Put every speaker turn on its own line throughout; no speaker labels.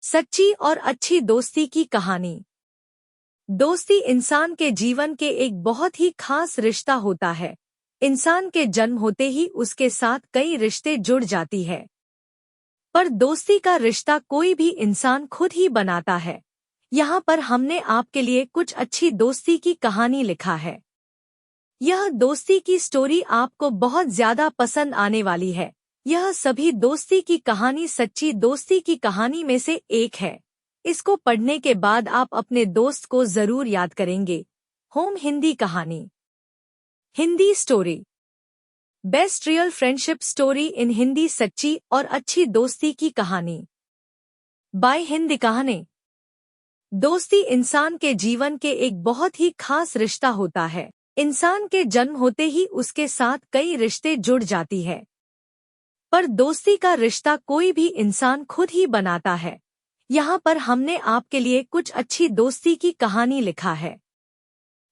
सच्ची और अच्छी दोस्ती की कहानी। दोस्ती इंसान के जीवन के एक बहुत ही खास रिश्ता होता है। इंसान के जन्म होते ही उसके साथ कई रिश्ते जुड़ जाती है, पर दोस्ती का रिश्ता कोई भी इंसान खुद ही बनाता है। यहाँ पर हमने आपके लिए कुछ अच्छी दोस्ती की कहानी लिखा है। यह दोस्ती की स्टोरी आपको बहुत ज्यादा पसंद आने वाली है। यह सभी दोस्ती की कहानी सच्ची दोस्ती की कहानी में से एक है। इसको पढ़ने के बाद आप अपने दोस्त को जरूर याद करेंगे। होम हिंदी कहानी। Hindi story. Best real friendship story in Hindi. सच्ची और अच्छी दोस्ती की कहानी बाय हिंदी कहानी। दोस्ती इंसान के जीवन के एक बहुत ही खास रिश्ता होता है। इंसान के जन्म होते ही उसके साथ कई रिश्ते जुड़ जाती है, पर दोस्ती का रिश्ता कोई भी इंसान खुद ही बनाता है। यहाँ पर हमने आपके लिए कुछ अच्छी दोस्ती की कहानी लिखा है।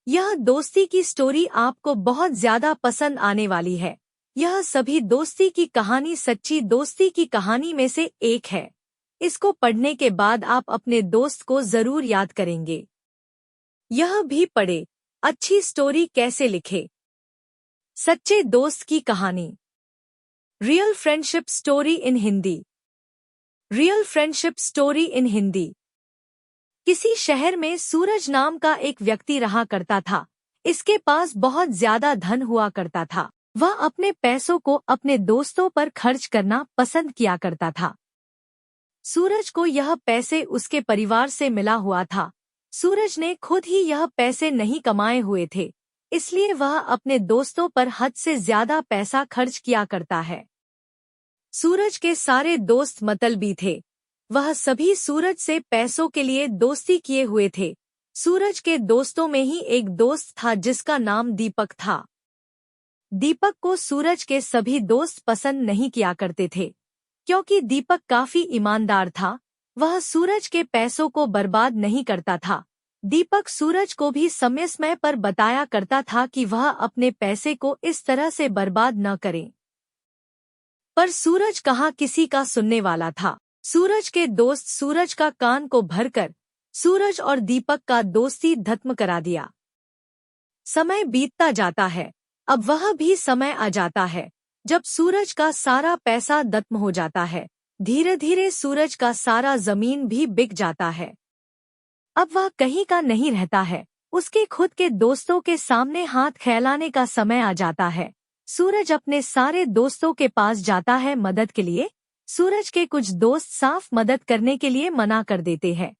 यह दोस्ती की स्टोरी आपको बहुत ज्यादा पसंद आने वाली है। यह सभी दोस्ती की कहानी सच्ची दोस्ती की कहानी में से एक है। इसको पढ़ने के बाद आप अपने दोस्त को जरूर याद करेंगे। यह भी पढ़े, अच्छी स्टोरी कैसे लिखे। सच्चे दोस्त की कहानी। Real friendship story in Hindi. Real friendship story in Hindi. किसी शहर में सूरज नाम का एक व्यक्ति रहा करता था। इसके पास बहुत ज्यादा धन हुआ करता था। वह अपने पैसों को अपने दोस्तों पर खर्च करना पसंद किया करता था। सूरज को यह पैसे उसके परिवार से मिला हुआ था। सूरज ने खुद ही यह पैसे नहीं कमाए हुए थे, इसलिए वह अपने दोस्तों पर हद से ज्यादा पैसा खर्च किया करता है। सूरज के सारे दोस्त मतलबी थे। वह सभी सूरज से पैसों के लिए दोस्ती किए हुए थे। सूरज के दोस्तों में ही एक दोस्त था जिसका नाम दीपक था। दीपक को सूरज के सभी दोस्त पसंद नहीं किया करते थे, क्योंकि दीपक काफी ईमानदार था। वह सूरज के पैसों को बर्बाद नहीं करता था। दीपक सूरज को भी समय समय पर बताया करता था कि वह अपने पैसे को इस तरह से बर्बाद न करे, पर सूरज कहाँ किसी का सुनने वाला था। सूरज के दोस्त सूरज का कान को भरकर सूरज और दीपक का दोस्ती खत्म करा दिया। समय बीतता जाता है। अब वह भी समय आ जाता है जब सूरज का सारा पैसा खत्म हो जाता है। धीरे धीरे सूरज का सारा जमीन भी बिक जाता है। अब वह कहीं का नहीं रहता है। उसके खुद के दोस्तों के सामने हाथ फैलाने का समय आ जाता है। सूरज अपने सारे दोस्तों के पास जाता है मदद के लिए। सूरज के कुछ दोस्त साफ मदद करने के लिए मना कर देते हैं,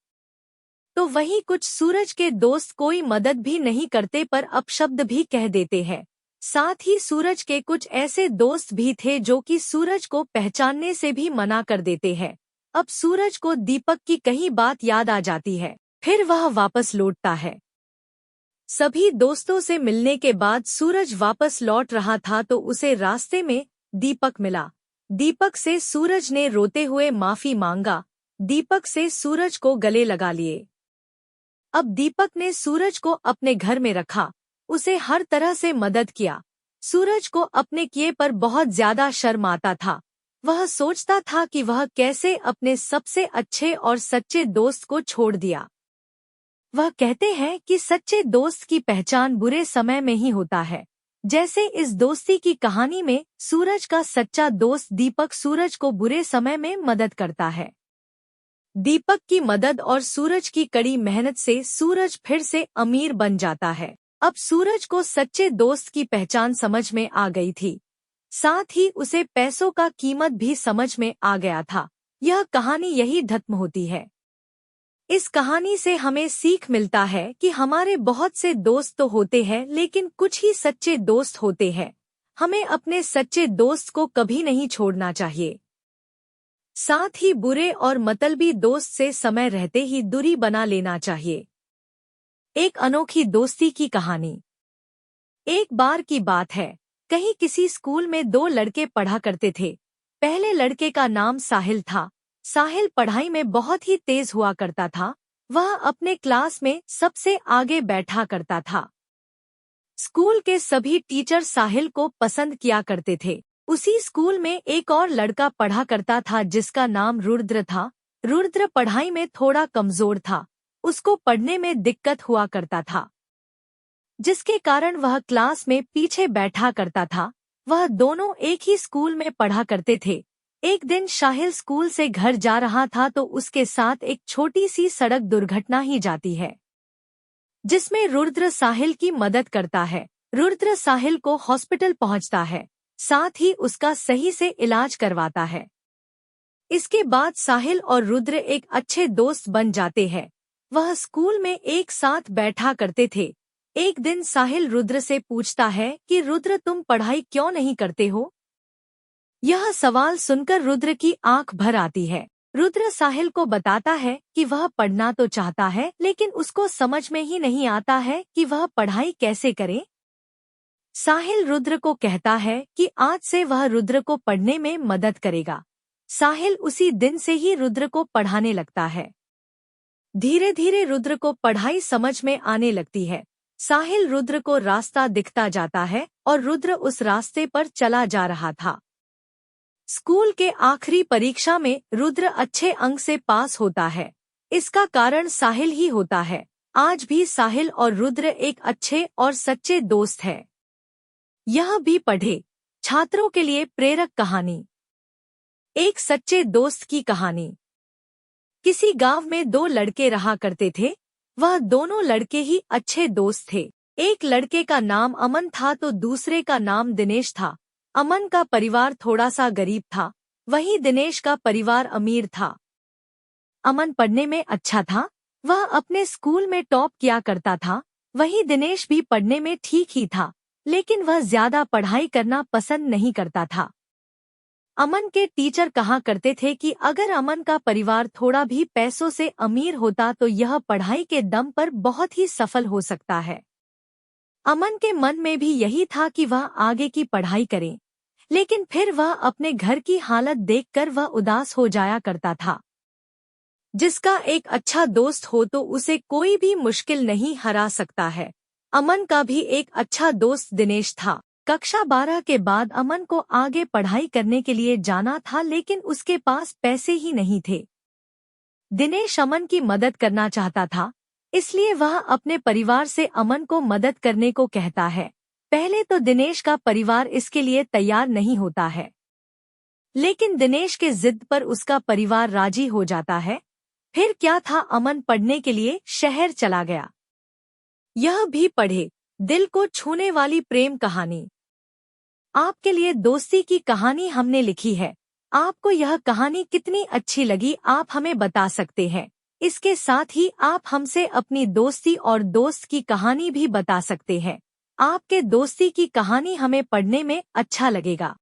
तो वहीं कुछ सूरज के दोस्त कोई मदद भी नहीं करते पर अपशब्द भी कह देते हैं। साथ ही सूरज के कुछ ऐसे दोस्त भी थे जो कि सूरज को पहचानने से भी मना कर देते हैं। अब सूरज को दीपक की कही बात याद आ जाती है, फिर वह वापस लौटता है। सभी दोस्तों से मिलने के बाद सूरज वापस लौट रहा था तो उसे रास्ते में दीपक मिला। दीपक से सूरज ने रोते हुए माफी मांगा। दीपक से सूरज को गले लगा लिए। अब दीपक ने सूरज को अपने घर में रखा, उसे हर तरह से मदद किया। सूरज को अपने किए पर बहुत ज्यादा शर्म आता था। वह सोचता था कि वह कैसे अपने सबसे अच्छे और सच्चे दोस्त को छोड़ दिया। वह कहते हैं कि सच्चे दोस्त की पहचान बुरे समय में ही होता है। जैसे इस दोस्ती की कहानी में सूरज का सच्चा दोस्त दीपक सूरज को बुरे समय में मदद करता है। दीपक की मदद और सूरज की कड़ी मेहनत से सूरज फिर से अमीर बन जाता है। अब सूरज को सच्चे दोस्त की पहचान समझ में आ गई थी, साथ ही उसे पैसों का कीमत भी समझ में आ गया था। यह कहानी यही खत्म होती है। इस कहानी से हमें सीख मिलता है कि हमारे बहुत से दोस्त तो होते हैं, लेकिन कुछ ही सच्चे दोस्त होते हैं। हमें अपने सच्चे दोस्त को कभी नहीं छोड़ना चाहिए। साथ ही बुरे और मतलबी दोस्त से समय रहते ही दूरी बना लेना चाहिए। एक अनोखी दोस्ती की कहानी। एक बार की बात है, कहीं किसी स्कूल में दो लड़के पढ़ा करते थे। पहले लड़के का नाम साहिल था। साहिल पढ़ाई में बहुत ही तेज हुआ करता था। वह अपने क्लास में सबसे आगे बैठा करता था। स्कूल के सभी टीचर साहिल को पसंद किया करते थे। उसी स्कूल में एक और लड़का पढ़ा करता था जिसका नाम रुद्र था। रुद्र पढ़ाई में थोड़ा कमजोर था। उसको पढ़ने में दिक्कत हुआ करता था, जिसके कारण वह क्लास में पीछे बैठा करता था। वह दोनों एक ही स्कूल में पढ़ा करते थे। एक दिन साहिल स्कूल से घर जा रहा था तो उसके साथ एक छोटी सी सड़क दुर्घटना ही जाती है, जिसमें रुद्र साहिल की मदद करता है। रुद्र साहिल को हॉस्पिटल पहुंचता है, साथ ही उसका सही से इलाज करवाता है। इसके बाद साहिल और रुद्र एक अच्छे दोस्त बन जाते हैं। वह स्कूल में एक साथ बैठा करते थे। एक दिन साहिल रुद्र से पूछता है कि रुद्र, तुम पढ़ाई क्यों नहीं करते हो? यह सवाल सुनकर रुद्र की आंख भर आती है। रुद्र साहिल को बताता है कि वह पढ़ना तो चाहता है, लेकिन उसको समझ में ही नहीं आता है कि वह पढ़ाई कैसे करे। साहिल रुद्र को कहता है कि आज से वह रुद्र को पढ़ने में मदद करेगा। साहिल उसी दिन से ही रुद्र को पढ़ाने लगता है। धीरे धीरे रुद्र को पढ़ाई समझ में आने लगती है। साहिल रुद्र को रास्ता दिखता जाता है और रुद्र उस रास्ते पर चला जा रहा था। स्कूल के आखिरी परीक्षा में रुद्र अच्छे अंक से पास होता है। इसका कारण साहिल ही होता है। आज भी साहिल और रुद्र एक अच्छे और सच्चे दोस्त हैं। यह भी पढ़े छात्रों के लिए प्रेरक कहानी। एक सच्चे दोस्त की कहानी। किसी गांव में दो लड़के रहा करते थे। वह दोनों लड़के ही अच्छे दोस्त थे। एक लड़के का नाम अमन था तो दूसरे का नाम दिनेश था। अमन का परिवार थोड़ा सा गरीब था, वहीं दिनेश का परिवार अमीर था। अमन पढ़ने में अच्छा था, वह अपने स्कूल में टॉप किया करता था। वहीं दिनेश भी पढ़ने में ठीक ही था, लेकिन वह ज्यादा पढ़ाई करना पसंद नहीं करता था। अमन के टीचर कहा करते थे कि अगर अमन का परिवार थोड़ा भी पैसों से अमीर होता तो यह पढ़ाई के दम पर बहुत ही सफल हो सकता है। अमन के मन में भी यही था कि वह आगे की पढ़ाई करे, लेकिन फिर वह अपने घर की हालत देखकर वह उदास हो जाया करता था। जिसका एक अच्छा दोस्त हो तो उसे कोई भी मुश्किल नहीं हरा सकता है। अमन का भी एक अच्छा दोस्त दिनेश था। कक्षा 12 के बाद अमन को आगे पढ़ाई करने के लिए जाना था, लेकिन उसके पास पैसे ही नहीं थे। दिनेश अमन की मदद करना चाहता था, इसलिए वह अपने परिवार से अमन को मदद करने को कहता है। पहले तो दिनेश का परिवार इसके लिए तैयार नहीं होता है, लेकिन दिनेश के जिद पर उसका परिवार राजी हो जाता है। फिर क्या था, अमन पढ़ने के लिए शहर चला गया। यह भी पढ़े दिल को छूने वाली प्रेम कहानी। आपके लिए दोस्ती की कहानी हमने लिखी है। आपको यह कहानी कितनी अच्छी लगी आप हमें बता सकते हैं। इसके साथ ही आप हमसे अपनी दोस्ती और दोस्त की कहानी भी बता सकते हैं। आपके दोस्ती की कहानी हमें पढ़ने में अच्छा लगेगा।